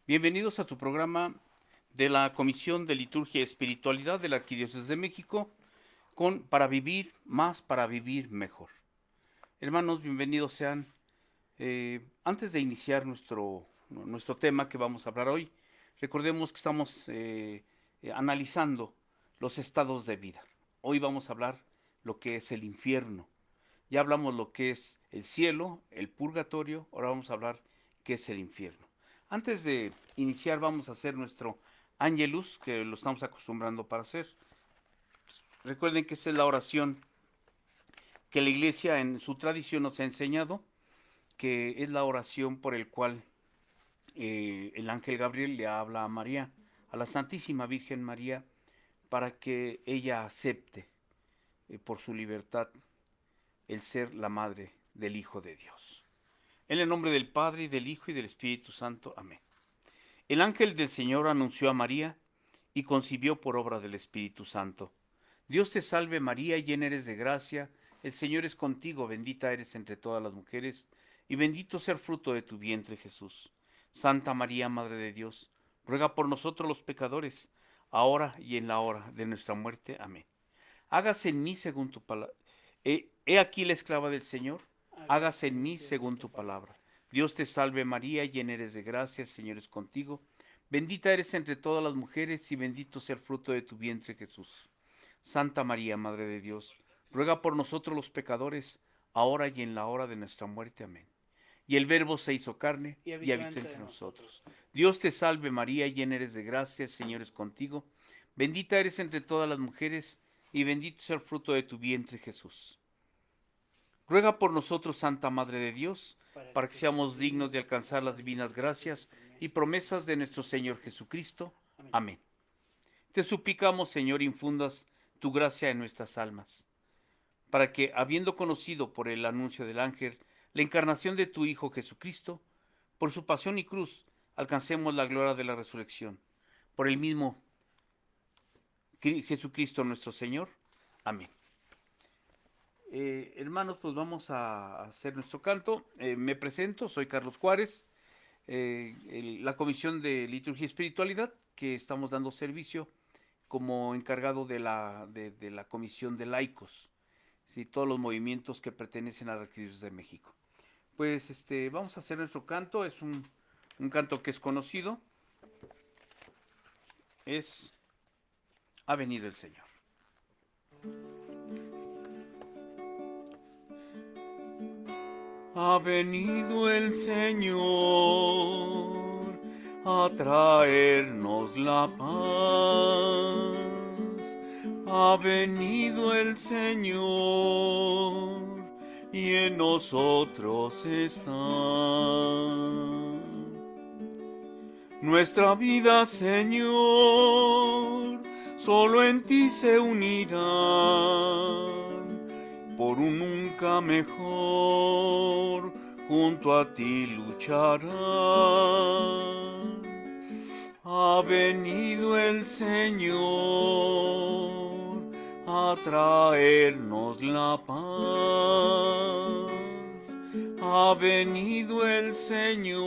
Bienvenidos a tu programa de la Comisión de Liturgia y Espiritualidad de la Arquidiócesis de México con Para vivir más, para vivir mejor. Hermanos, bienvenidos sean. Antes de iniciar nuestro tema que vamos a hablar hoy, recordemos que estamos analizando los estados de vida. Hoy vamos a hablar lo que es el infierno. Ya hablamos lo que es el cielo, el purgatorio, ahora vamos a hablar qué es el infierno. Antes de iniciar vamos a hacer nuestro Angelus, que lo estamos acostumbrando para hacer. Recuerden que esa es la oración que la iglesia en su tradición nos ha enseñado, que es la oración por el cual el ángel Gabriel le habla a María, a la Santísima Virgen María, para que ella acepte por su libertad el ser la madre del Hijo de Dios. En el nombre del Padre, y del Hijo, y del Espíritu Santo. Amén. El ángel del Señor anunció a María y concibió por obra del Espíritu Santo. Dios te salve María, llena eres de gracia, el Señor es contigo, bendita eres entre todas las mujeres, y bendito sea el fruto de tu vientre Jesús. Santa María, Madre de Dios, ruega por nosotros los pecadores, ahora y en la hora de nuestra muerte. Amén. Hágase en mí según tu palabra. He aquí la esclava del Señor, hágase en mí según tu palabra. Dios te salve María, llena eres de gracia, el Señor es contigo. Bendita eres entre todas las mujeres y bendito sea el fruto de tu vientre Jesús. Santa María, Madre de Dios, ruega por nosotros los pecadores, ahora y en la hora de nuestra muerte. Amén. Y el Verbo se hizo carne y habitó entre nosotros. Dios te salve María, llena eres de gracia, el Señor es contigo. Bendita eres entre todas las mujeres y bendito sea el fruto de tu vientre Jesús. Ruega por nosotros, Santa Madre de Dios, para que seamos dignos de alcanzar las divinas gracias y promesas de nuestro Señor Jesucristo. Amén. Te suplicamos, Señor, infundas tu gracia en nuestras almas, para que, habiendo conocido por el anuncio del ángel la encarnación de tu Hijo Jesucristo, por su pasión y cruz, alcancemos la gloria de la resurrección. Por el mismo Jesucristo nuestro Señor. Amén. Hermanos, pues vamos a hacer nuestro canto. Me presento, soy Carlos Juárez, la Comisión de Liturgia y Espiritualidad, que estamos dando servicio como encargado de la Comisión de Laicos, ¿sí? Todos los movimientos que pertenecen a la Arquidiócesis de México. Pues vamos a hacer nuestro canto, es un canto que es conocido, es Ha venido el Señor. Ha venido el Señor a traernos la paz. Ha venido el Señor y en nosotros está. Nuestra vida, Señor, solo en ti se unirá por un nunca mejor, junto a ti lucharán. Ha venido el Señor a traernos la paz. Ha venido el Señor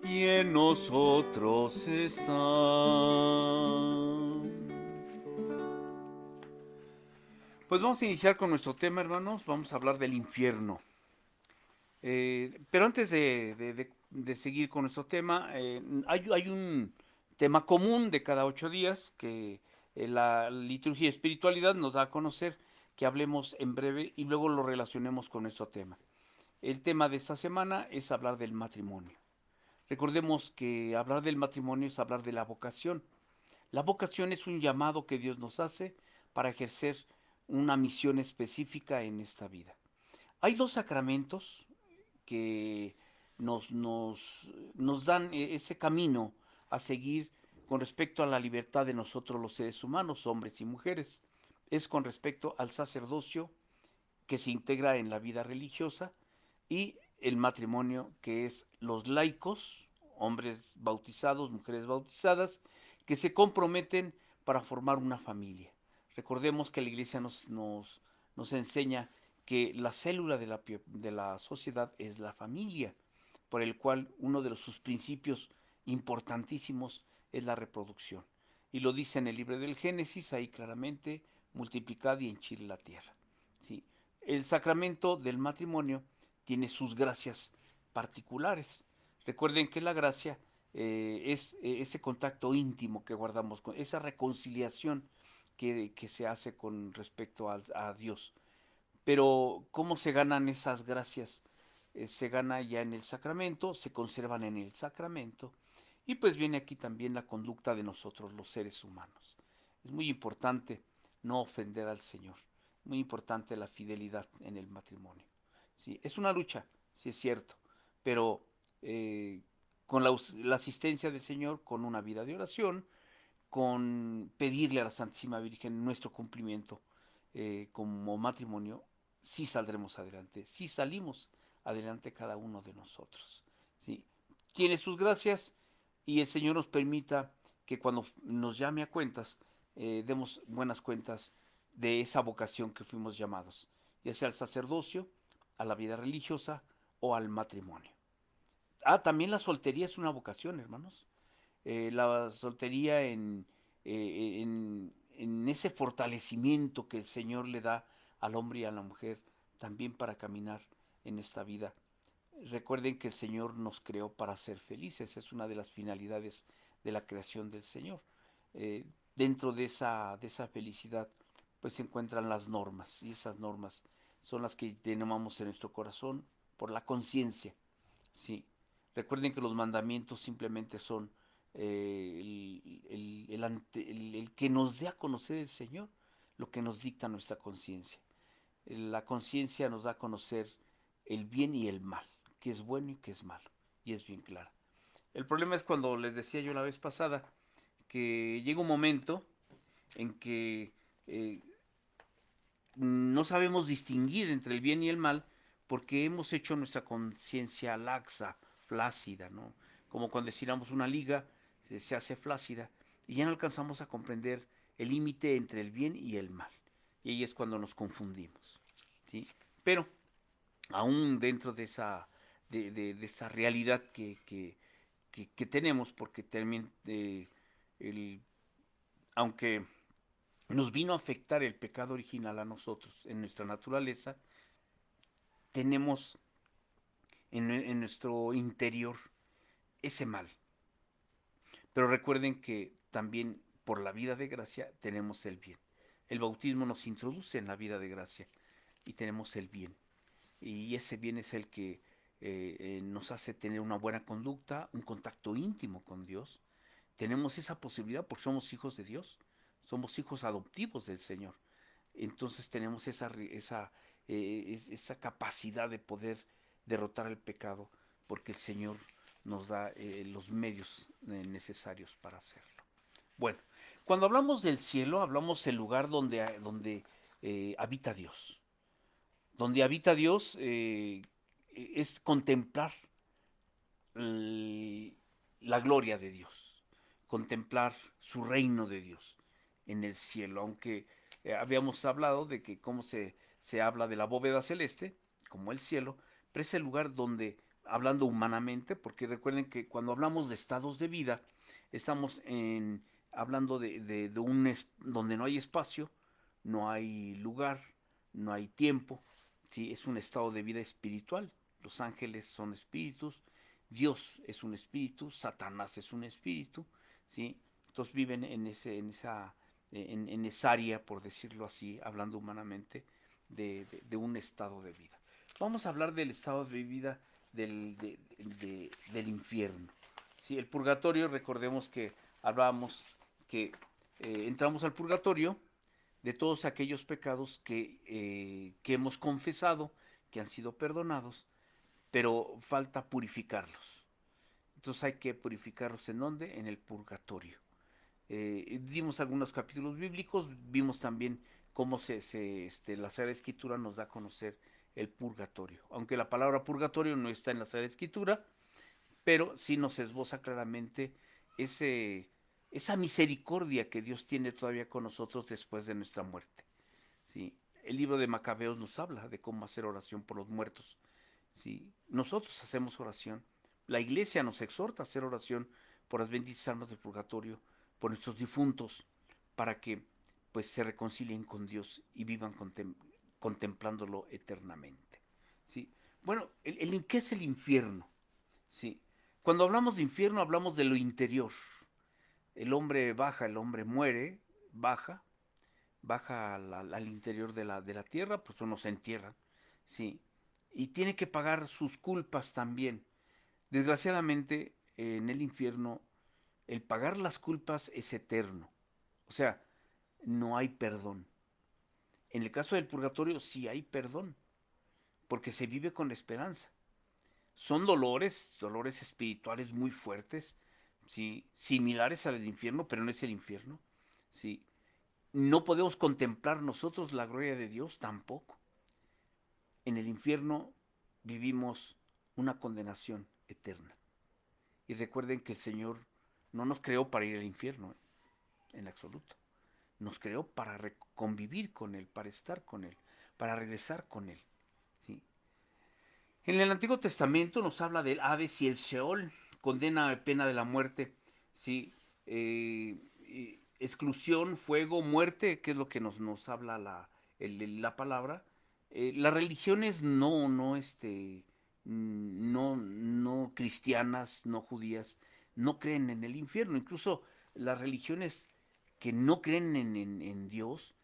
y en nosotros está. Pues vamos a iniciar con nuestro tema, hermanos. Vamos a hablar del infierno. Pero antes de seguir con nuestro tema, hay un tema común de cada 8 días que la liturgia y espiritualidad nos da a conocer, que hablemos en breve y luego lo relacionemos con nuestro tema. El tema de esta semana es hablar del matrimonio. Recordemos que hablar del matrimonio es hablar de la vocación. La vocación es un llamado que Dios nos hace para ejercer una misión específica en esta vida. Hay dos sacramentos que nos dan ese camino a seguir con respecto a la libertad de nosotros los seres humanos, hombres y mujeres. Es con respecto al sacerdocio que se integra en la vida religiosa y el matrimonio, que es los laicos, hombres bautizados, mujeres bautizadas, que se comprometen para formar una familia. Recordemos que la iglesia nos enseña que la célula de la sociedad es la familia. por el cual uno de sus principios importantísimos es la reproducción. Y lo dice en el libro del Génesis, ahí claramente, multiplicad y henchid la tierra. ¿Sí? El sacramento del matrimonio tiene sus gracias particulares. Recuerden que la gracia es ese contacto íntimo que guardamos, con esa reconciliación que se hace con respecto a Dios. Pero ¿cómo se ganan esas gracias? Se gana ya en el sacramento, se conservan en el sacramento, y pues viene aquí también la conducta de nosotros los seres humanos. Es muy importante no ofender al Señor, muy importante la fidelidad en el matrimonio. Sí, es una lucha, sí es cierto, pero con la asistencia del Señor, con una vida de oración, con pedirle a la Santísima Virgen nuestro cumplimiento como matrimonio, sí saldremos adelante, sí salimos adelante cada uno de nosotros. ¿Sí? Tiene sus gracias y el Señor nos permita que cuando nos llame a cuentas, demos buenas cuentas de esa vocación que fuimos llamados, ya sea al sacerdocio, a la vida religiosa o al matrimonio. Ah, también la soltería es una vocación, hermanos. La soltería en ese fortalecimiento que el Señor le da al hombre y a la mujer también para caminar en esta vida. Recuerden que el Señor nos creó para ser felices, es una de las finalidades de la creación del Señor. Dentro de esa felicidad pues se encuentran las normas, y esas normas son las que tenemos en nuestro corazón por la conciencia. Sí. Recuerden que los mandamientos simplemente son el que nos dé a conocer el Señor, lo que nos dicta nuestra conciencia. La conciencia nos da a conocer el bien y el mal, qué es bueno y qué es malo, y es bien clara. El problema es cuando les decía yo la vez pasada que llega un momento en que eh, no sabemos distinguir entre el bien y el mal porque hemos hecho nuestra conciencia laxa, flácida, ¿no? Como cuando estiramos una liga, se hace flácida y ya no alcanzamos a comprender el límite entre el bien y el mal. Y ahí es cuando nos confundimos, ¿sí? Pero aún dentro de de esa realidad que tenemos, porque también aunque nos vino a afectar el pecado original a nosotros en nuestra naturaleza, tenemos en nuestro interior ese mal. Pero recuerden que también por la vida de gracia tenemos el bien. El bautismo nos introduce en la vida de gracia y tenemos el bien. Y ese bien es el que nos hace tener una buena conducta, un contacto íntimo con Dios. Tenemos esa posibilidad porque somos hijos de Dios, somos hijos adoptivos del Señor. Entonces tenemos esa capacidad de poder derrotar el pecado porque el Señor nos da los medios necesarios para hacerlo. Bueno, cuando hablamos del cielo, hablamos del lugar donde habita Dios. Donde habita Dios es contemplar la gloria de Dios, contemplar su reino de Dios en el cielo, aunque habíamos hablado de que cómo se habla de la bóveda celeste, como el cielo, pero es el lugar donde, hablando humanamente, porque recuerden que cuando hablamos de estados de vida, estamos hablando donde no hay espacio, no hay lugar, no hay tiempo, ¿sí? Es un estado de vida espiritual. Los ángeles son espíritus, Dios es un espíritu, Satanás es un espíritu, ¿sí? Entonces viven en esa área, por decirlo así, hablando humanamente, de un estado de vida. Vamos a hablar del estado de vida del infierno. ¿Sí? El purgatorio, recordemos que hablábamos que entramos al purgatorio de todos aquellos pecados que hemos confesado, que han sido perdonados, pero falta purificarlos. Entonces hay que purificarlos ¿en dónde? En el purgatorio. Dimos algunos capítulos bíblicos, vimos también cómo la Sagrada Escritura nos da a conocer el purgatorio. Aunque la palabra purgatorio no está en la Sagrada Escritura, pero sí nos esboza claramente ese, esa misericordia que Dios tiene todavía con nosotros después de nuestra muerte. ¿Sí? El libro de Macabeos nos habla de cómo hacer oración por los muertos. ¿Sí? Nosotros hacemos oración la iglesia nos exhorta a hacer oración por las benditas almas del purgatorio, por nuestros difuntos, para que pues se reconcilien con Dios y vivan contemplándolo eternamente. ¿Sí? Bueno, ¿qué es el infierno? ¿Sí? Cuando hablamos de infierno hablamos de lo interior. El hombre baja, el hombre muere, baja, baja al interior de la tierra, pues uno se entierra, ¿sí? Y tiene que pagar sus culpas también. Desgraciadamente, en el infierno, el pagar las culpas es eterno. O sea, no hay perdón. En el caso del purgatorio sí hay perdón, porque se vive con esperanza. Son dolores, dolores espirituales muy fuertes, ¿sí? Similares al del infierno, pero no es el infierno, ¿sí? No podemos contemplar nosotros la gloria de Dios tampoco. En el infierno vivimos una condenación eterna. Y recuerden que el Señor no nos creó para ir al infierno, en absoluto. Nos creó para convivir con Él, para estar con Él, para regresar con Él. ¿Sí? En el Antiguo Testamento nos habla del Hades y el Sheol, condena a pena de la muerte, ¿sí? Exclusión, fuego, muerte, que es lo que nos habla la palabra. Las religiones no cristianas, no judías, no creen en el infierno. Incluso las religiones que no creen en Dios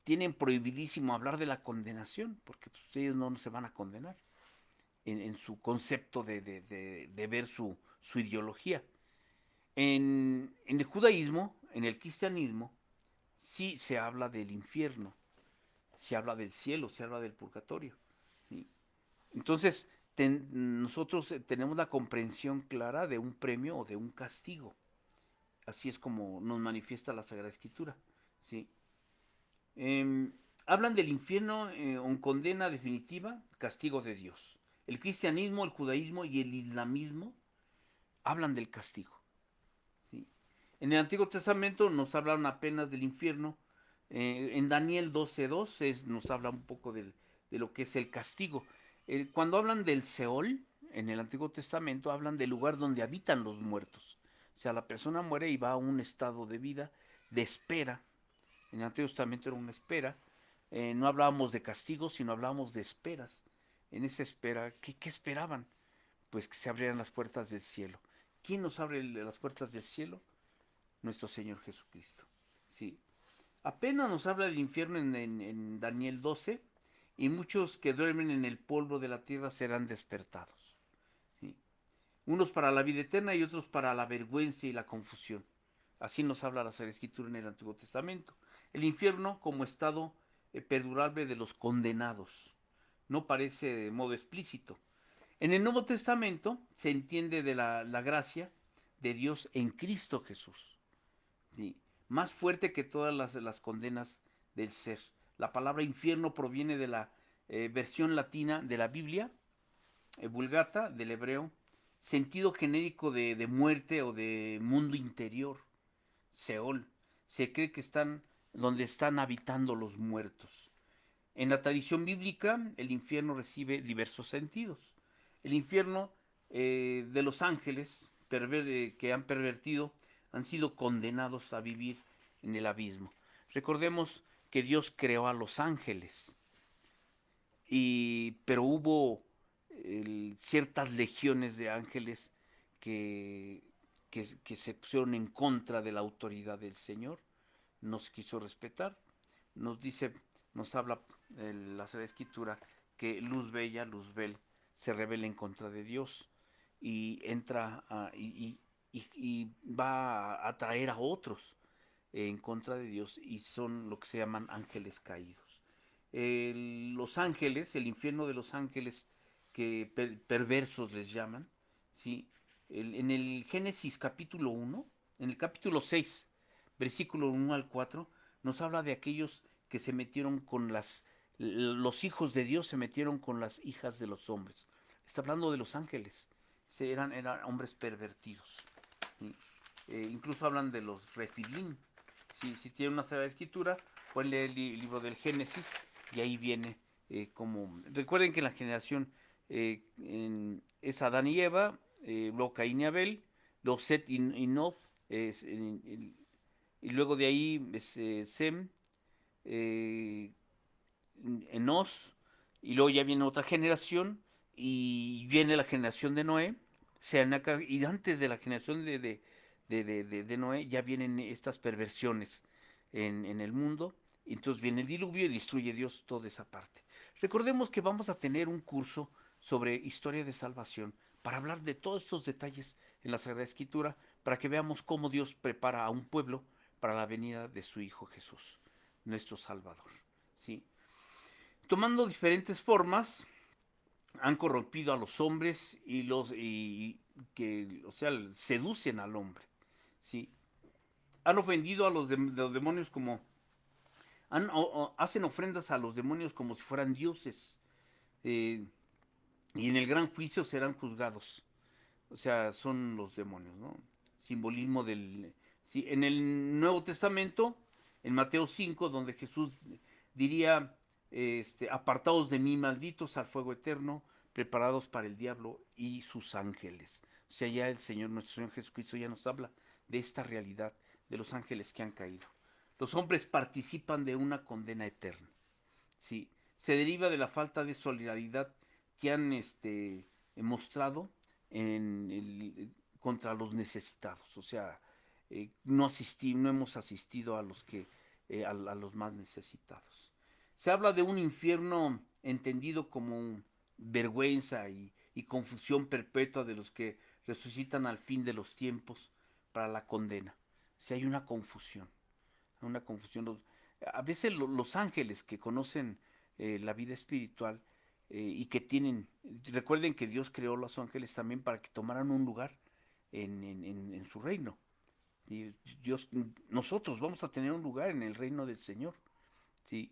tienen prohibidísimo hablar de la condenación, porque pues, ellos no se van a condenar en su concepto de ver su ideología. En el judaísmo, en el cristianismo, sí se habla del infierno, se habla del cielo, se habla del purgatorio. ¿Sí? Entonces, nosotros tenemos la comprensión clara de un premio o de un castigo. Así es como nos manifiesta la Sagrada Escritura. ¿Sí? Eh, Hablan del infierno en condena definitiva, castigo de Dios. El cristianismo, el judaísmo y el islamismo hablan del castigo. ¿Sí? En el Antiguo Testamento nos hablan apenas del infierno. En Daniel 12:2 nos habla un poco de lo que es el castigo. Cuando hablan del Seol, en el Antiguo Testamento, hablan del lugar donde habitan los muertos. O sea, la persona muere y va a un estado de vida, de espera. En el Antiguo Testamento era una espera. No hablábamos de castigos, sino hablábamos de esperas. En esa espera, ¿qué esperaban? Pues que se abrieran las puertas del cielo. ¿Quién nos abre las puertas del cielo? Nuestro Señor Jesucristo. Sí. Apenas nos habla del infierno en Daniel 12, y muchos que duermen en el polvo de la tierra serán despertados. ¿Sí? Unos para la vida eterna y otros para la vergüenza y la confusión. Así nos habla la Sagrada Escritura en el Antiguo Testamento. El infierno como estado perdurable de los condenados. No parece de modo explícito. En el Nuevo Testamento se entiende de la gracia de Dios en Cristo Jesús. ¿Sí? Más fuerte que todas las condenas del ser. La palabra infierno proviene de la versión latina de la Biblia, Vulgata, del hebreo, sentido genérico de muerte o de mundo interior, Seol. Se cree que están donde están habitando los muertos. En la tradición bíblica, el infierno recibe diversos sentidos. El infierno de los ángeles que han pervertido han sido condenados a vivir en el abismo. Recordemos que Dios creó a los ángeles, pero hubo ciertas legiones de ángeles que se pusieron en contra de la autoridad del Señor, nos quiso respetar, nos dice, nos habla la Sagrada Escritura que Luzbel se rebela en contra de Dios y entra y va a atraer a otros en contra de Dios, y son lo que se llaman ángeles caídos. Los ángeles, el infierno de los ángeles que perversos les llaman, ¿sí? En el Génesis capítulo 1, en el capítulo 6, versículo 1 al 4, nos habla de aquellos que se metieron con los hijos de Dios se metieron con las hijas de los hombres. Está hablando de los ángeles, eran hombres pervertidos. ¿Sí? Incluso hablan de los refilim. Si tiene una Sagrada Escritura, pueden leer el libro del Génesis y ahí viene como... Recuerden que en la generación es Adán y Eva, luego Caín y Abel, luego Set y Nob, y luego de ahí es, Sem, eh, Enos, y luego ya viene otra generación, y viene la generación de Noé, y antes de la generación de Noé ya vienen estas perversiones en el mundo, y entonces viene el diluvio y destruye Dios toda esa parte. Recordemos que vamos a tener un curso sobre historia de salvación para hablar de todos estos detalles en la Sagrada Escritura, para que veamos cómo Dios prepara a un pueblo para la venida de su Hijo Jesús, nuestro Salvador. ¿Sí? Tomando diferentes formas, han corrompido a los hombres y que, o sea, seducen al hombre. ¿Sí? Han ofendido a los demonios como hacen ofrendas a los demonios como si fueran dioses, eh, y en el gran juicio serán juzgados. O sea, son los demonios, ¿no? Simbolismo del... Sí, en el Nuevo Testamento, en Mateo 5, donde Jesús diría, apartados de mí, malditos, al fuego eterno, preparados para el diablo y sus ángeles. O sea, ya el Señor, nuestro Señor Jesucristo, ya nos habla de esta realidad, de los ángeles que han caído. Los hombres participan de una condena eterna. Sí, se deriva de la falta de solidaridad que han mostrado contra los necesitados. O sea, no hemos asistido a los a los más necesitados. Se habla de un infierno entendido como vergüenza y confusión perpetua de los que resucitan al fin de los tiempos para la condena. O sea, hay una confusión. A veces los ángeles que conocen la vida espiritual y que recuerden que Dios creó los ángeles también para que tomaran un lugar en su reino. Y Dios, nosotros vamos a tener un lugar en el reino del Señor. ¿Sí?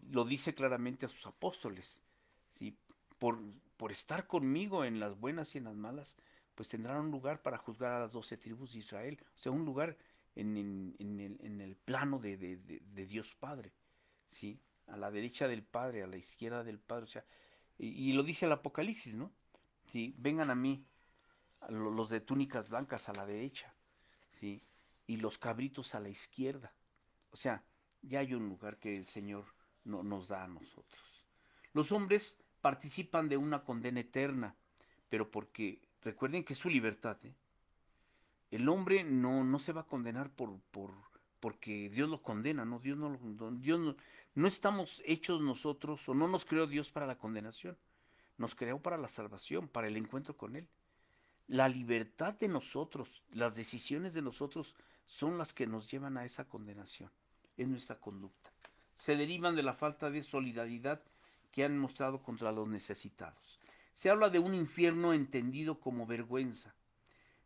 Lo dice claramente a sus apóstoles. ¿Sí? Por, por estar conmigo en las buenas y en las malas, pues tendrán un lugar para juzgar a las 12 tribus de Israel. O sea, un lugar en el plano de Dios Padre. ¿Sí? A la derecha del Padre, a la izquierda del Padre. O sea, y lo dice el Apocalipsis, ¿no? ¿Sí? Vengan a mí, los de túnicas blancas a la derecha, ¿sí? Y los cabritos a la izquierda. O sea, ya hay un lugar que el Señor nos da a nosotros. Los hombres participan de una condena eterna, pero porque recuerden que es su libertad. ¿Eh? El hombre no se va a condenar porque Dios lo condena, no, Dios no estamos hechos nosotros, o no nos creó Dios para la condenación, nos creó para la salvación, para el encuentro con Él. La libertad de nosotros, las decisiones de nosotros son las que nos llevan a esa condenación, es nuestra conducta. Se derivan de la falta de solidaridad que han mostrado contra los necesitados. Se habla de un infierno entendido como vergüenza.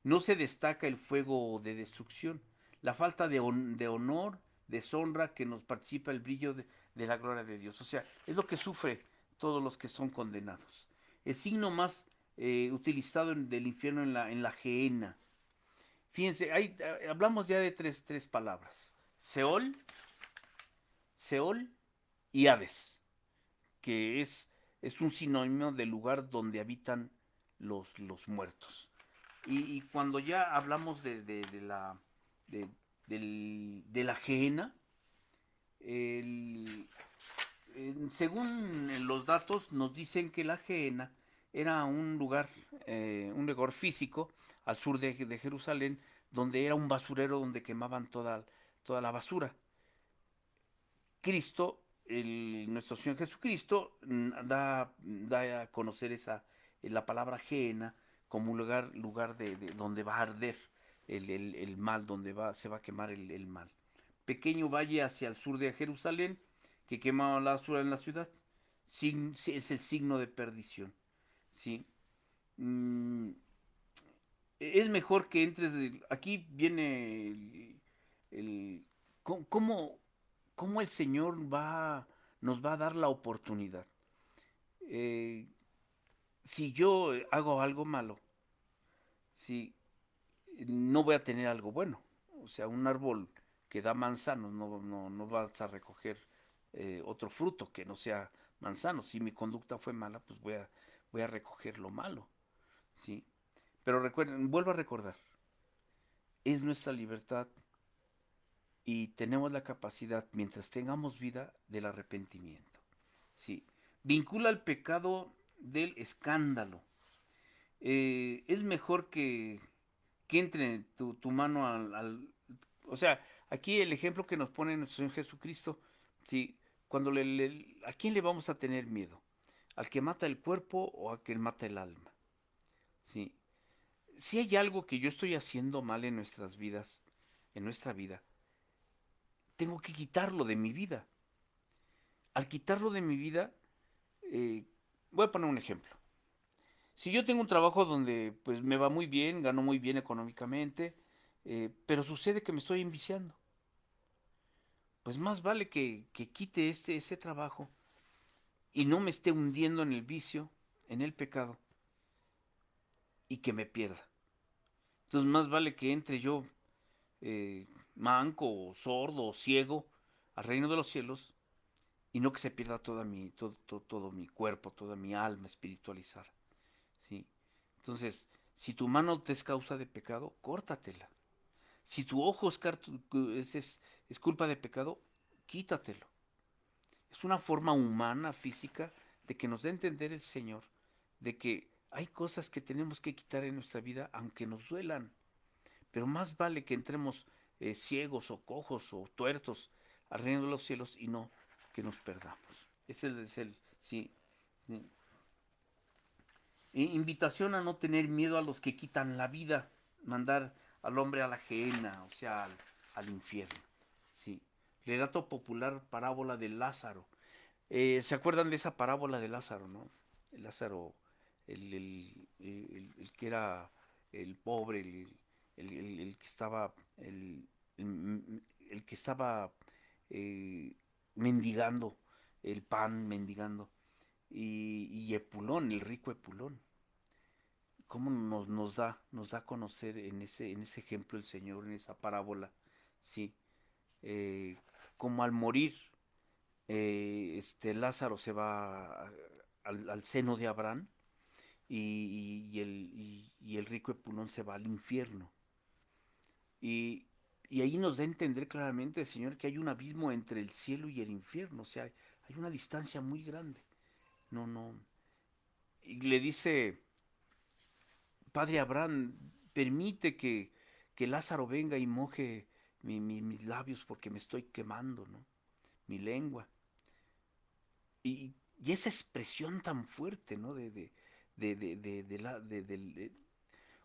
No se destaca el fuego de destrucción, la falta de honor, deshonra que nos participa el brillo de la gloria de Dios. O sea, es lo que sufre todos los que son condenados. El signo más utilizado del infierno en la gehenna. Fíjense, hablamos ya de tres palabras. Seol y Hades, que es un sinónimo del lugar donde habitan los muertos. Y cuando ya hablamos de, de la gehenna, el, según los datos nos dicen que la gehenna era un lugar físico al sur de Jerusalén, donde era un basurero donde quemaban toda la basura. Cristo, nuestro Señor Jesucristo, da a conocer la palabra gehenna como un lugar donde va a arder el mal, donde se va a quemar el mal. Pequeño valle hacia el sur de Jerusalén que quemaba la basura en la ciudad. Es el signo de perdición. ¿Sí? Mm, es mejor que entres. Aquí viene el cómo, cómo el Señor nos va a dar la oportunidad. Eh, si yo hago algo malo, si no voy a tener algo bueno. O sea, un árbol que da manzanos, no vas a recoger otro fruto que no sea manzano. Si mi conducta fue mala, pues voy a recoger lo malo. ¿Sí? Pero recuerden, vuelvo a recordar, es nuestra libertad y tenemos la capacidad, mientras tengamos vida, del arrepentimiento. Sí. Vincula el pecado del escándalo. Es mejor que entre tu mano o sea, aquí el ejemplo que nos pone nuestro Señor Jesucristo, sí, cuando ¿a quién le vamos a tener miedo? ¿Al que mata el cuerpo o al que mata el alma? Sí. Si hay algo que yo estoy haciendo mal en nuestras vidas, en nuestra vida, tengo que quitarlo de mi vida. Al quitarlo de mi vida, eh, voy a poner un ejemplo. Si yo tengo un trabajo donde pues me va muy bien, gano muy bien económicamente, pero sucede que me estoy enviciando, pues más vale que quite ese trabajo y no me esté hundiendo en el vicio, en el pecado, y que me pierda. Entonces más vale que entre yo manco, o sordo, o ciego, al reino de los cielos, y no que se pierda todo mi cuerpo, toda mi alma espiritualizada. ¿Sí? Entonces, si tu mano te es causa de pecado, córtatela. Si tu ojo es culpa de pecado, quítatelo. Es una forma humana, física, de que nos dé a entender el Señor, de que hay cosas que tenemos que quitar en nuestra vida, aunque nos duelan. Pero más vale que entremos ciegos o cojos o tuertos al reino de los cielos y no que nos perdamos. Ese es el, sí. Invitación a no tener miedo a los que quitan la vida, mandar al hombre a la gehenna, o sea, al infierno. Sí. Relato popular, parábola de Lázaro. ¿Se acuerdan de esa parábola de Lázaro, no? Lázaro, el que era el pobre, el que estaba, el que estaba mendigando el pan, mendigando, y Epulón, el rico Epulón. ¿Cómo nos da a conocer en ese ejemplo el Señor, en esa parábola? Sí, eh, como al morir, Lázaro se va al seno de Abraham y el rico Epulón se va al infierno. Y, y ahí nos da a entender claramente el Señor que hay un abismo entre el cielo y el infierno, o sea, hay una distancia muy grande. No, no. Y le dice, Padre Abraham, permite que Lázaro venga y moje mis labios porque me estoy quemando, ¿no? Mi lengua. Y esa expresión tan fuerte, ¿no?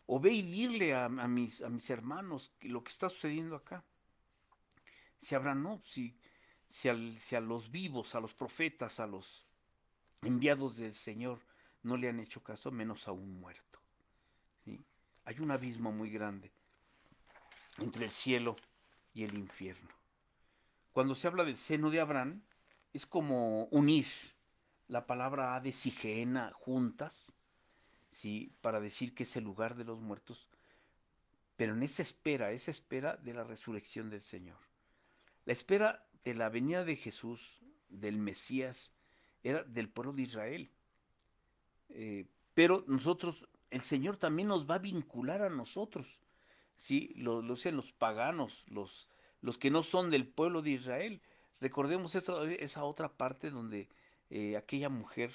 O ve y dile a mis hermanos lo que está sucediendo acá. Si Abraham no, si a los vivos, a los profetas, a los enviados del Señor no le han hecho caso, menos a un muerto. ¿Sí? Hay un abismo muy grande entre el cielo y el infierno. Cuando se habla del seno de Abraham, es como unir la palabra Hades y Gehenna juntas, ¿sí? Para decir que es el lugar de los muertos, pero en esa espera de la resurrección del Señor. La espera de la venida de Jesús, del Mesías, era del pueblo de Israel. Pero nosotros, el Señor también nos va a vincular a nosotros, ¿sí? Los paganos, los que no son del pueblo de Israel. Recordemos esa otra parte donde aquella mujer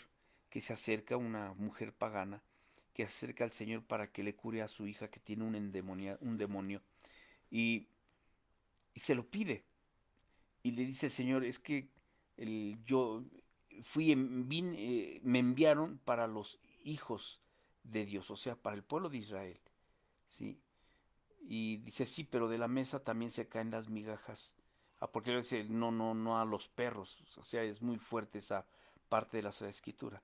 que se acerca, una mujer pagana, que se acerca al Señor para que le cure a su hija que tiene un demonio, y, y se lo pide. Y le dice, Señor, es que yo me enviaron para los hijos de Dios, o sea, para el pueblo de Israel, ¿sí? Y dice, sí, pero de la mesa también se caen las migajas. Porque él dice, no, no, no a los perros. O sea, es muy fuerte esa parte de la Sagrada Escritura.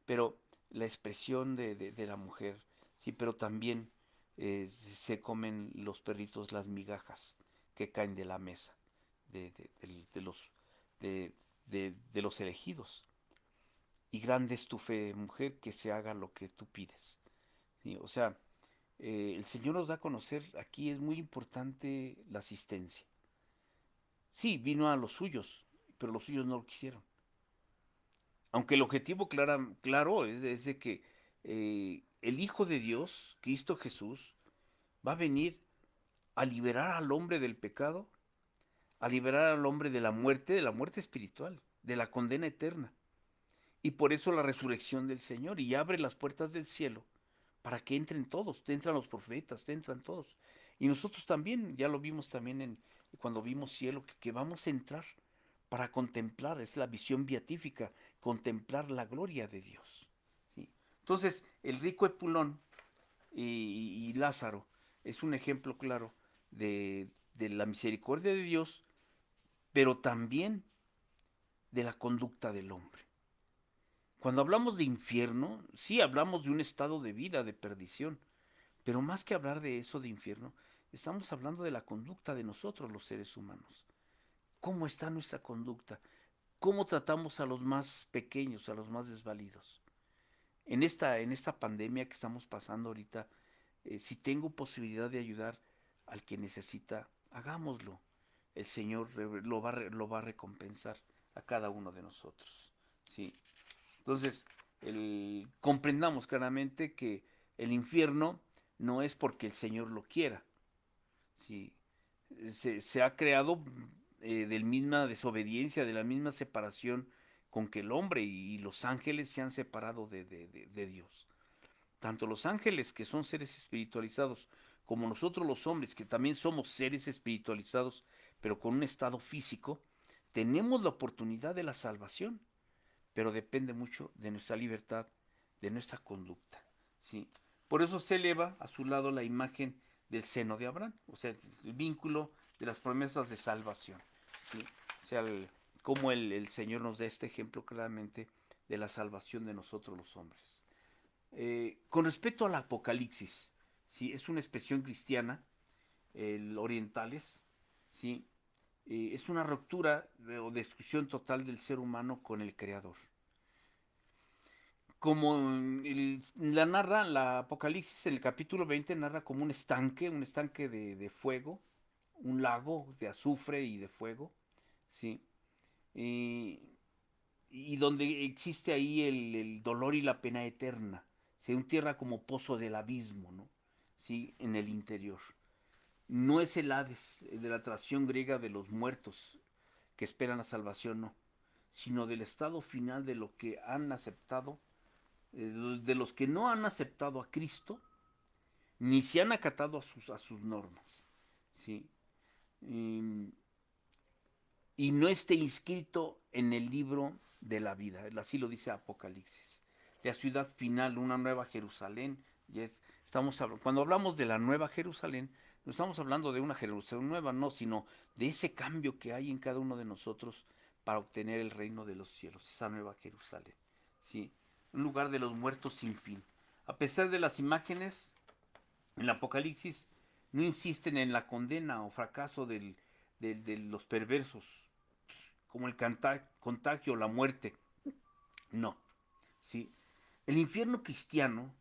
Pero la expresión de la mujer, sí, pero también se comen los perritos las migajas que caen de la mesa de los elegidos. Y grande es tu fe, mujer, que se haga lo que tú pides. ¿Sí? O sea, el Señor nos da a conocer, aquí es muy importante la asistencia. Sí, vino a los suyos, pero los suyos no lo quisieron. Aunque el objetivo claro es de que el Hijo de Dios, Cristo Jesús, va a venir a liberar al hombre del pecado, a liberar al hombre de la muerte espiritual, de la condena eterna. Y por eso la resurrección del Señor, y abre las puertas del cielo para que entren todos, te entran los profetas, te entran todos. Y nosotros también, ya lo vimos también cuando vimos cielo, que vamos a entrar para contemplar, es la visión beatífica, contemplar la gloria de Dios. ¿Sí? Entonces, el rico Epulón y Lázaro es un ejemplo claro de la misericordia de Dios, pero también de la conducta del hombre. Cuando hablamos de infierno, sí hablamos de un estado de vida, de perdición, pero más que hablar de eso, de infierno, estamos hablando de la conducta de nosotros, los seres humanos. ¿Cómo está nuestra conducta? ¿Cómo tratamos a los más pequeños, a los más desvalidos? En esta pandemia que estamos pasando ahorita, si tengo posibilidad de ayudar al que necesita, hagámoslo. El Señor lo va a recompensar a cada uno de nosotros. ¿Sí? Entonces, comprendamos claramente que el infierno no es porque el Señor lo quiera. ¿Sí? Se ha creado de la misma desobediencia, de la misma separación con que el hombre y los ángeles se han separado de Dios. Tanto los ángeles, que son seres espiritualizados, como nosotros los hombres, que también somos seres espiritualizados, pero con un estado físico, tenemos la oportunidad de la salvación, pero depende mucho de nuestra libertad, de nuestra conducta. ¿Sí? Por eso se eleva a su lado la imagen del seno de Abraham, o sea, el vínculo de las promesas de salvación. ¿Sí? O sea, cómo el Señor nos da este ejemplo claramente de la salvación de nosotros los hombres. Con respecto al Apocalipsis, ¿sí? Es una expresión cristiana, orientales, ¿sí? Es una ruptura o destrucción total del ser humano con el Creador. Como la Apocalipsis en el capítulo 20 narra como un estanque de fuego, un lago de azufre y de fuego, ¿sí? Y, y donde existe ahí el dolor y la pena eterna, se entierra como pozo del abismo, ¿no? ¿Sí? En el interior. No es el Hades de la tradición griega de los muertos que esperan la salvación, no, sino del estado final de lo que han aceptado, de los que no han aceptado a Cristo, ni se han acatado a sus normas, ¿sí? Y, y no esté inscrito en el libro de la vida, así lo dice Apocalipsis. La ciudad final, una nueva Jerusalén, cuando hablamos de la nueva Jerusalén, no estamos hablando de una Jerusalén nueva, no, sino de ese cambio que hay en cada uno de nosotros para obtener el reino de los cielos, esa nueva Jerusalén, ¿sí? Un lugar de los muertos sin fin. A pesar de las imágenes, en el Apocalipsis no insisten en la condena o fracaso de los perversos, como el contagio, la muerte. No, ¿sí? El infierno cristiano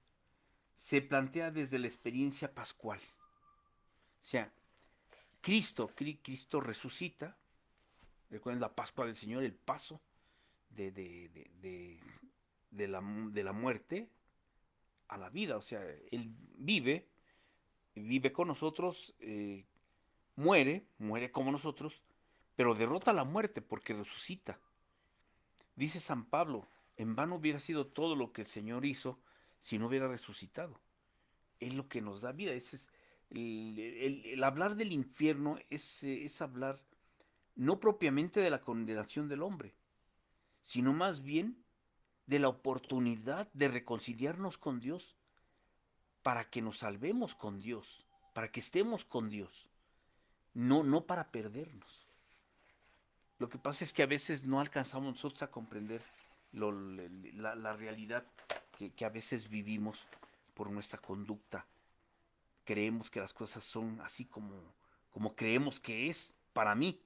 se plantea desde la experiencia pascual. O sea, Cristo resucita, recuerden la Pascua del Señor, el paso de, de, de, de, de la muerte a la vida. O sea, Él vive con nosotros, muere como nosotros, pero derrota la muerte porque resucita. Dice San Pablo, en vano hubiera sido todo lo que el Señor hizo si no hubiera resucitado. Es lo que nos da vida. El hablar del infierno es hablar no propiamente de la condenación del hombre, sino más bien de la oportunidad de reconciliarnos con Dios para que nos salvemos con Dios, para que estemos con Dios, no para perdernos. Lo que pasa es que a veces no alcanzamos nosotros a comprender la realidad que a veces vivimos por nuestra conducta. Creemos que las cosas son así como creemos que es para mí.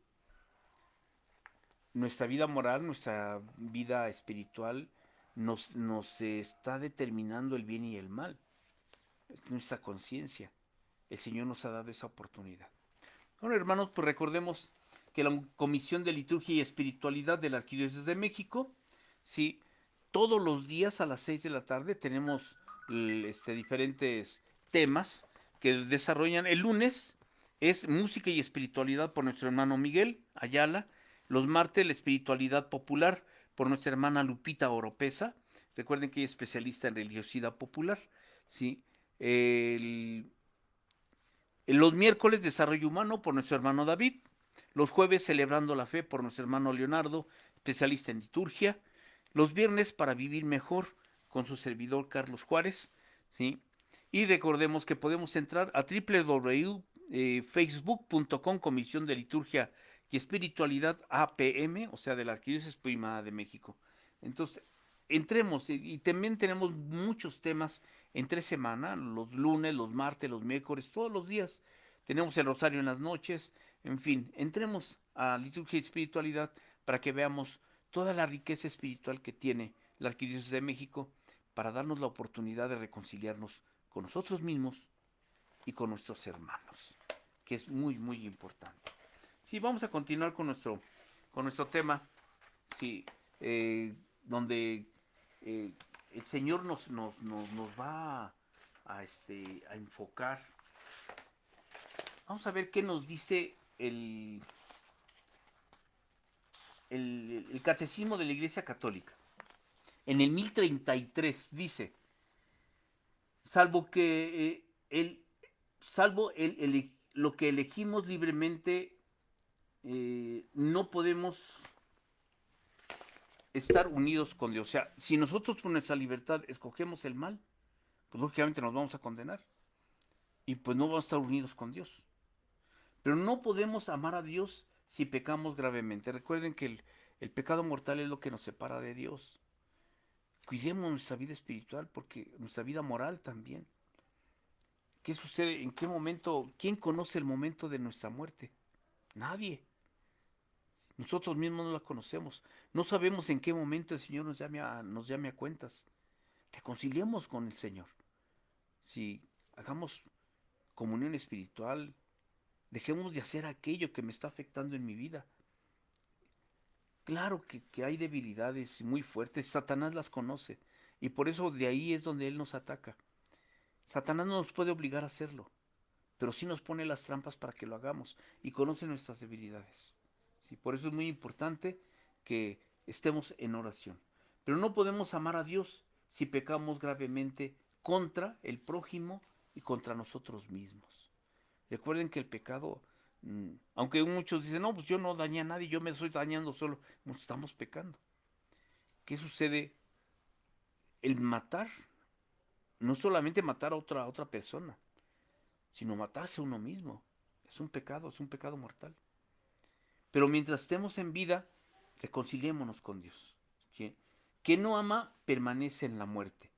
Nuestra vida moral, nuestra vida espiritual nos está determinando el bien y el mal. Es nuestra conciencia. El Señor nos ha dado esa oportunidad. Bueno, hermanos, pues recordemos que la Comisión de Liturgia y Espiritualidad de la Arquidiócesis de México, sí, todos los días a las 6 de la tarde tenemos diferentes temas que desarrollan. El lunes es música y espiritualidad por nuestro hermano Miguel Ayala. Los martes la espiritualidad popular por nuestra hermana Lupita Oropesa. Recuerden que ella es especialista en religiosidad popular. ¿Sí? El, los miércoles desarrollo humano por nuestro hermano David. Los jueves celebrando la fe por nuestro hermano Leonardo, especialista en liturgia. Los viernes para vivir mejor con su servidor Carlos Juárez. ¿Sí? Y recordemos que podemos entrar a www.facebook.com Comisión de Liturgia y Espiritualidad APM, o sea, de la Arquidiócesis Primada de México. Entonces, entremos y también tenemos muchos temas entre semana, los lunes, los martes, los miércoles, todos los días. Tenemos el rosario en las noches, en fin, entremos a liturgia y espiritualidad para que veamos toda la riqueza espiritual que tiene la Arquidiócesis de México para darnos la oportunidad de reconciliarnos con nosotros mismos y con nuestros hermanos, que es muy, muy importante. Sí, vamos a continuar con nuestro tema, sí, donde el Señor nos va a enfocar. Vamos a ver qué nos dice el Catecismo de la Iglesia Católica. En el 1033 dice, salvo que lo que elegimos libremente, no podemos estar unidos con Dios. O sea, si nosotros por nuestra libertad escogemos el mal, pues lógicamente nos vamos a condenar. Y pues no vamos a estar unidos con Dios. Pero no podemos amar a Dios si pecamos gravemente. Recuerden que el pecado mortal es lo que nos separa de Dios. Cuidemos nuestra vida espiritual, porque nuestra vida moral también. ¿Qué sucede? ¿En qué momento? ¿Quién conoce el momento de nuestra muerte? Nadie. Nosotros mismos no la conocemos. No sabemos en qué momento el Señor nos llame a cuentas. Reconciliemos con el Señor. Si hagamos comunión espiritual, dejemos de hacer aquello que me está afectando en mi vida. Claro que hay debilidades muy fuertes, Satanás las conoce, y por eso de ahí es donde él nos ataca. Satanás no nos puede obligar a hacerlo, pero sí nos pone las trampas para que lo hagamos y conoce nuestras debilidades. ¿Sí? Por eso es muy importante que estemos en oración. Pero no podemos amar a Dios si pecamos gravemente contra el prójimo y contra nosotros mismos. Recuerden que el pecado, aunque muchos dicen, no, pues yo no dañé a nadie, yo me estoy dañando solo, nos estamos pecando. ¿Qué sucede? El matar, no solamente matar a otra persona, sino matarse a uno mismo. Es un pecado mortal. Pero mientras estemos en vida, reconciliémonos con Dios. ¿Sí? Quien no ama permanece en la muerte.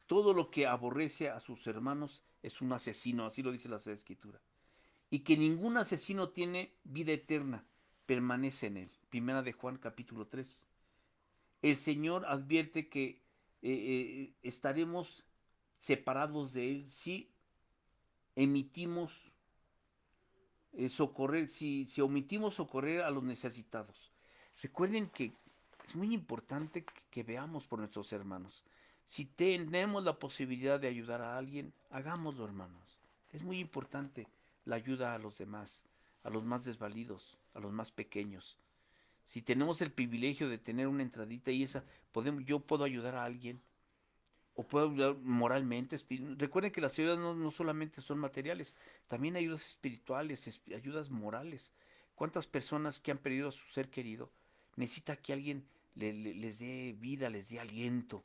Todo lo que aborrece a sus hermanos es un asesino, así lo dice la Sagrada Escritura. Y que ningún asesino tiene vida eterna, permanece en él. Primera de Juan capítulo 3. El Señor advierte que estaremos separados de él si emitimos socorrer, si omitimos socorrer a los necesitados. Recuerden que es muy importante que veamos por nuestros hermanos. Si tenemos la posibilidad de ayudar a alguien, hagámoslo, hermanos. Es muy importante la ayuda a los demás, a los más desvalidos, a los más pequeños. Si tenemos el privilegio de tener una entradita y yo puedo ayudar a alguien, o puedo ayudar moralmente. Recuerden que las ayudas no solamente son materiales, también hay ayudas espirituales, ayudas morales. ¿Cuántas personas que han perdido a su ser querido necesita que alguien les dé vida, les dé aliento,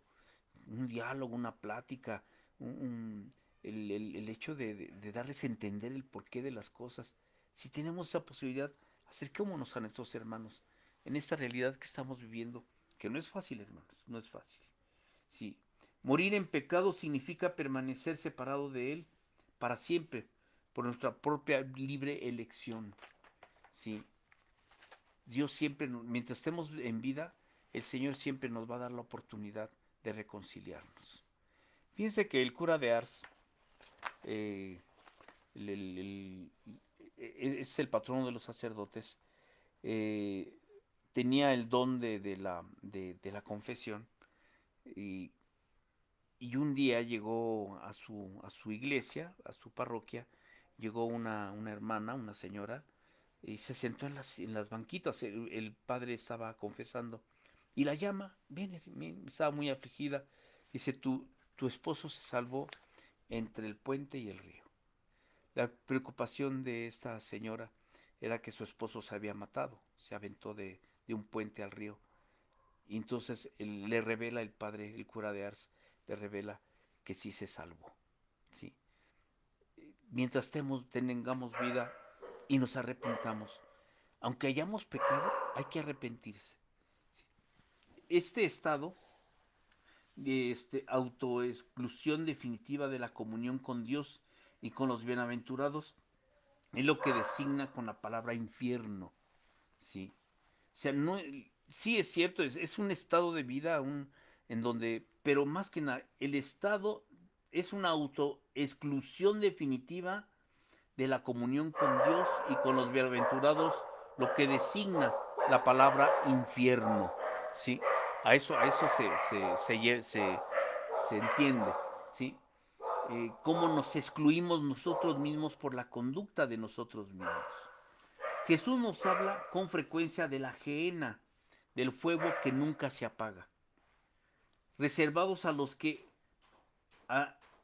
un diálogo, una plática, el hecho de darles a entender el porqué de las cosas? Si tenemos esa posibilidad, acerquémonos a nuestros hermanos en esta realidad que estamos viviendo, que no es fácil, hermanos, no es fácil. Sí, morir en pecado significa permanecer separado de Él para siempre, por nuestra propia libre elección. Sí, Dios siempre, mientras estemos en vida, el Señor siempre nos va a dar la oportunidad de reconciliarnos. Fíjense que el cura de Ars eh, el- el- el- es el patrono de los sacerdotes, eh, tenía el don de la confesión y Y un día llegó a su iglesia, a su parroquia, llegó una hermana, una señora, y se sentó en las banquitas. El padre estaba confesando y la llama, viene, estaba muy afligida. Dice, tu esposo se salvó entre el puente y el río. La preocupación de esta señora era que su esposo se había matado, se aventó de un puente al río. Y entonces le revela el padre, el cura de Ars, le revela que sí se salvó. Sí. Mientras tengamos vida y nos arrepentamos, aunque hayamos pecado, hay que arrepentirse. Sí. Este estado de autoexclusión definitiva de la comunión con Dios y con los bienaventurados es lo que designa con la palabra infierno. ¿Sí? O sea, no, sí es cierto, es un estado de vida en donde, pero más que nada, el estado es una autoexclusión definitiva de la comunión con Dios y con los bienaventurados, lo que designa la palabra infierno. ¿Sí? A eso se entiende. ¿Sí? Cómo nos excluimos nosotros mismos por la conducta de nosotros mismos. Jesús nos habla con frecuencia de la gehenna, del fuego que nunca se apaga, reservados a los que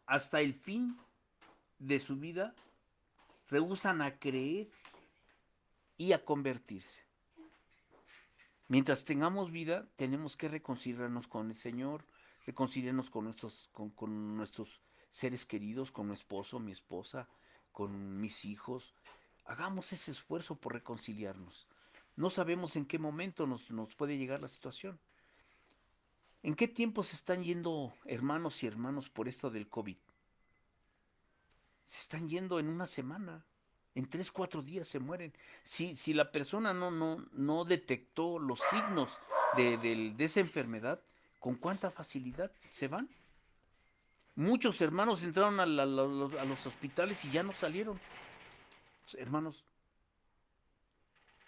hasta el fin de su vida rehúsan a creer y a convertirse. Mientras tengamos vida, tenemos que reconciliarnos con el Señor, reconciliarnos con nuestros seres queridos, con mi esposo, mi esposa, con mis hijos. Hagamos ese esfuerzo por reconciliarnos. No sabemos en qué momento nos puede llegar la situación. ¿En qué tiempo se están yendo hermanos y hermanos por esto del COVID? Se están yendo en una semana. En 3, 4 días se mueren. Si la persona no detectó los signos de esa enfermedad, ¿con cuánta facilidad se van? Muchos hermanos entraron a los hospitales y ya no salieron. Hermanos,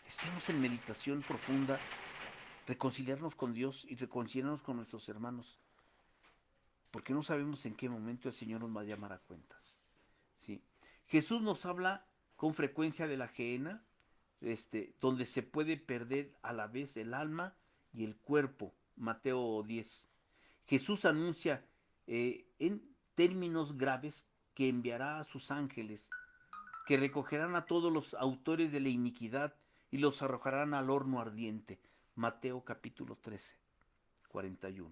estemos en meditación profunda, reconciliarnos con Dios y reconciliarnos con nuestros hermanos, porque no sabemos en qué momento el Señor nos va a llamar a cuentas. ¿Sí? Jesús nos habla con frecuencia de la gehenna, donde se puede perder a la vez el alma y el cuerpo. Mateo 10. Jesús anuncia en términos graves que enviará a sus ángeles, que recogerán a todos los autores de la iniquidad y los arrojarán al horno ardiente. Mateo capítulo 13, 41.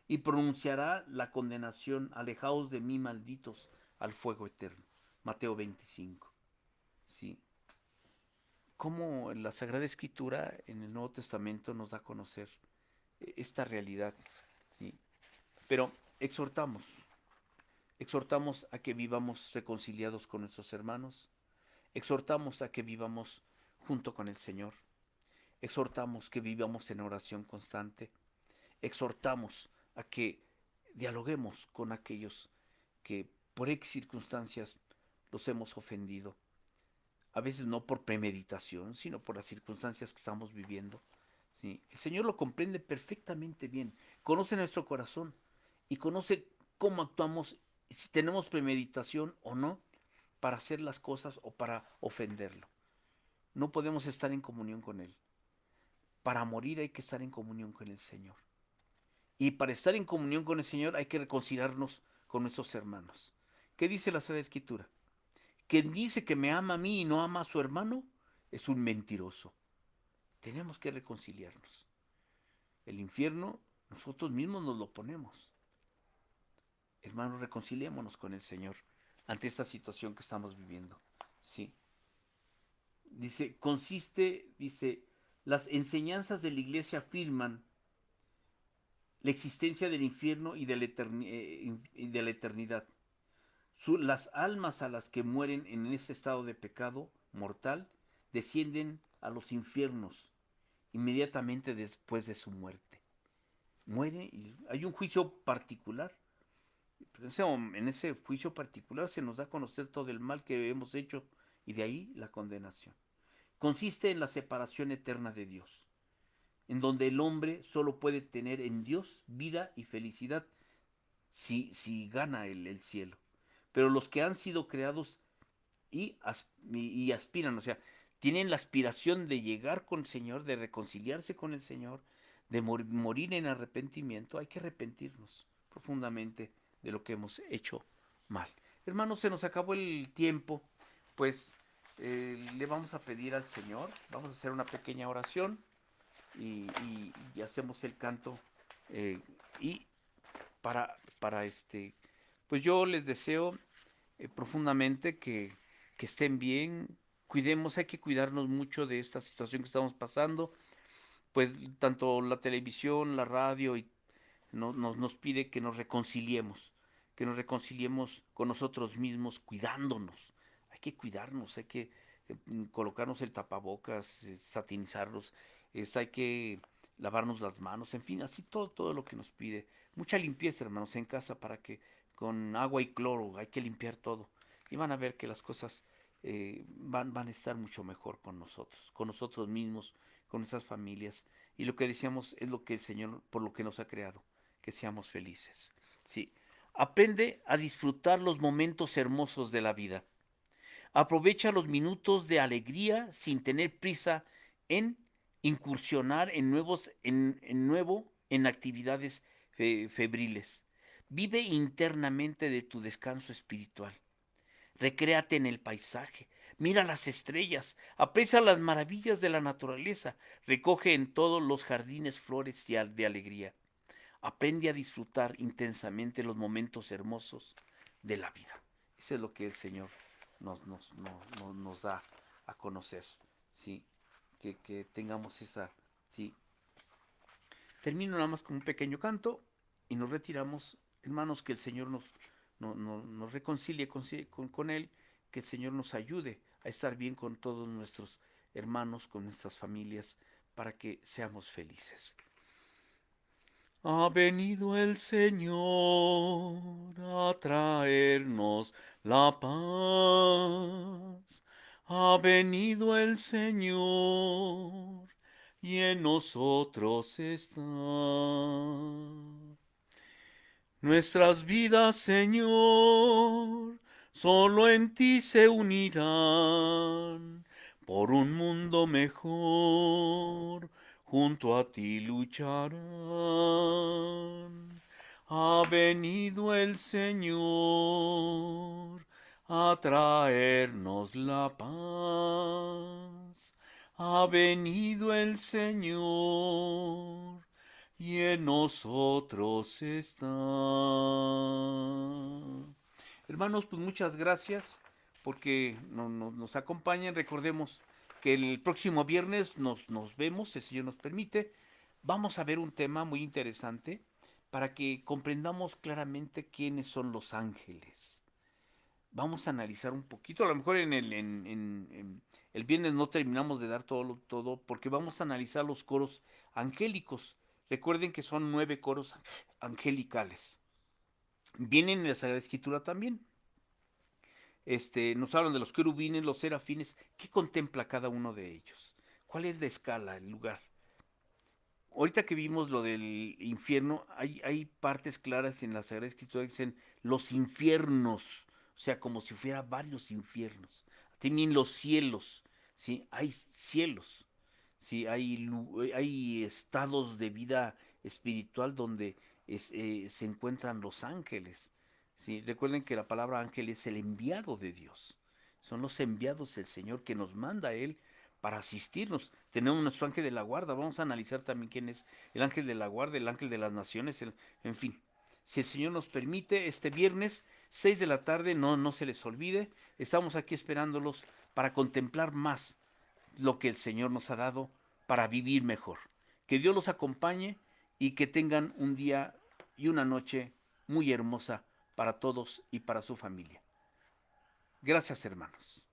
Y pronunciará la condenación, alejaos de mí, malditos, al fuego eterno. Mateo 25. ¿Sí? Cómo la Sagrada Escritura en el Nuevo Testamento nos da a conocer esta realidad. ¿Sí? Pero exhortamos a que vivamos reconciliados con nuestros hermanos, exhortamos a que vivamos junto con el Señor, exhortamos que vivamos en oración constante, exhortamos a que dialoguemos con aquellos que por X circunstancias los hemos ofendido, a veces no por premeditación, sino por las circunstancias que estamos viviendo. ¿Sí? El Señor lo comprende perfectamente bien, conoce nuestro corazón y conoce cómo actuamos, si tenemos premeditación o no, para hacer las cosas o para ofenderlo. No podemos estar en comunión con Él. Para morir hay que estar en comunión con el Señor. Y para estar en comunión con el Señor hay que reconciliarnos con nuestros hermanos. ¿Qué dice la Sagrada Escritura? Quien dice que me ama a mí y no ama a su hermano es un mentiroso. Tenemos que reconciliarnos. El infierno nosotros mismos nos lo ponemos. Hermanos, reconciliémonos con el Señor ante esta situación que estamos viviendo. Sí. Dice, las enseñanzas de la iglesia afirman la existencia del infierno y de la eternidad. Las almas a las que mueren en ese estado de pecado mortal descienden a los infiernos inmediatamente después de su muerte. Muere y hay un juicio particular. En ese juicio particular se nos da a conocer todo el mal que hemos hecho y de ahí la condenación. Consiste en la separación eterna de Dios, en donde el hombre solo puede tener en Dios vida y felicidad, si gana el cielo. Pero los que han sido creados y aspiran, o sea, tienen la aspiración de llegar con el Señor, de reconciliarse con el Señor, de morir en arrepentimiento, hay que arrepentirnos profundamente de lo que hemos hecho mal. Hermanos, se nos acabó el tiempo, pues le vamos a pedir al Señor, vamos a hacer una pequeña oración y hacemos el canto y para pues yo les deseo profundamente que estén bien, cuidemos, hay que cuidarnos mucho de esta situación que estamos pasando, pues tanto la televisión, la radio nos pide que nos reconciliemos con nosotros mismos, cuidándonos. Hay que cuidarnos, hay que colocarnos el tapabocas, satinizarlos, hay que lavarnos las manos, en fin, así todo lo que nos pide. Mucha limpieza, hermanos, en casa para que con agua y cloro hay que limpiar todo. Y van a ver que las cosas van a estar mucho mejor con nosotros mismos, con nuestras familias. Y lo que decíamos es lo que el Señor, por lo que nos ha creado, que seamos felices. Sí, aprende a disfrutar los momentos hermosos de la vida. Aprovecha los minutos de alegría sin tener prisa en incursionar en actividades febriles. Vive internamente de tu descanso espiritual. Recréate en el paisaje, mira las estrellas, aprecia las maravillas de la naturaleza, recoge en todos los jardines flores de alegría. Aprende a disfrutar intensamente los momentos hermosos de la vida. Eso es lo que el Señor nos da a conocer, ¿sí? Que tengamos esa, ¿sí? Termino nada más con un pequeño canto y nos retiramos, hermanos, que el Señor nos reconcilie con Él, que el Señor nos ayude a estar bien con todos nuestros hermanos, con nuestras familias, para que seamos felices. Ha venido el Señor a traernos la paz. Ha venido el Señor y en nosotros está. Nuestras vidas, Señor, solo en ti se unirán por un mundo mejor. Junto a ti lucharán. Ha venido el Señor a traernos la paz. Ha venido el Señor y en nosotros está. Hermanos, pues muchas gracias porque nos acompañan. Recordemos que el próximo viernes nos vemos, si el Señor nos permite. Vamos a ver un tema muy interesante para que comprendamos claramente quiénes son los ángeles. Vamos a analizar un poquito, a lo mejor en el viernes no terminamos de dar todo, porque vamos a analizar los coros angélicos. Recuerden que son 9 coros angelicales. Vienen en la Sagrada Escritura también. Nos hablan de los querubines, los serafines. ¿Qué contempla cada uno de ellos? ¿Cuál es la escala, el lugar? Ahorita que vimos lo del infierno, hay partes claras en la Sagrada Escritura que dicen los infiernos, o sea, como si fuera varios infiernos. También los cielos, ¿sí? Hay cielos, ¿sí? Hay estados de vida espiritual donde se encuentran los ángeles, ¿sí? Recuerden que la palabra ángel es el enviado de Dios. Son los enviados del Señor que nos manda a Él para asistirnos. Tenemos nuestro ángel de la guarda, vamos a analizar también quién es el ángel de la guarda, el ángel de las naciones, en fin. Si el Señor nos permite, este viernes, 6 de la tarde, no se les olvide, estamos aquí esperándolos para contemplar más lo que el Señor nos ha dado para vivir mejor. Que Dios los acompañe y que tengan un día y una noche muy hermosa para todos y para su familia. Gracias, hermanos.